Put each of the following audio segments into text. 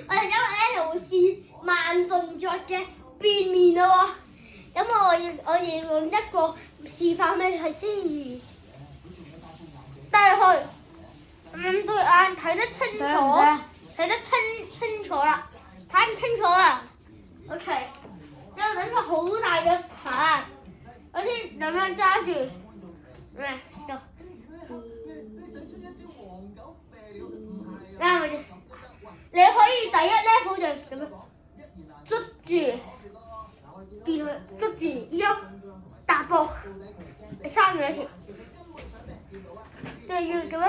我哋今日咧就會試慢動作嘅變面咯喎。咁我哋用一個示範俾你睇先。戴落去，對眼睇得清楚，睇得清楚啦，睇唔清楚啊 ？OK， 有兩個好大嘅棒，我先咁樣揸住，就。你可以第一 level 就咁樣捉住，變佢捉住一踏步，三樣一條，跟住要咁樣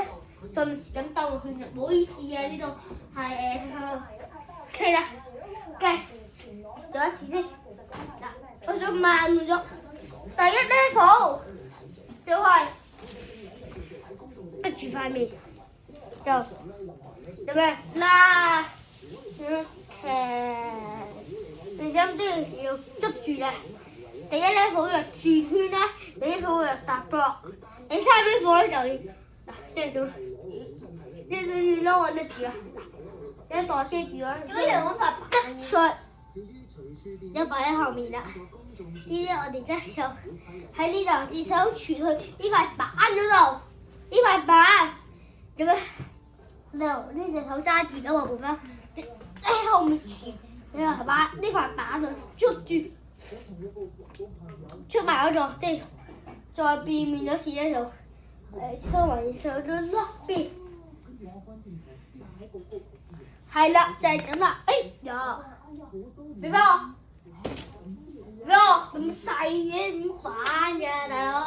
順咁兜落去。唔好意思啊，呢度係OK 啦，嘅做一次先。嗱，我就慢咗，第一 level 就係逼住塊面，就咁樣啦。你想都要捉住嘅。第一咧好弱轉圈啦，第一好弱踏步，第三呢個咧就要即係咁，即係要攞穩得住啦，一袋遮住咗。如果你揾塊吉碎，一擺喺後面啦。呢啲我哋咧就喺呢度，隻手傳去呢塊板嗰度，呢塊板咁樣。呢隻手揸住咗我部分，喺後面傳，你話係嘛？呢塊板就捉住，出埋嗰度，即係再變面嗰時咧就收埋隻手咗側邊，係啦，就係咁啦。哎呀，俾我，咁細嘅點玩嘅大佬？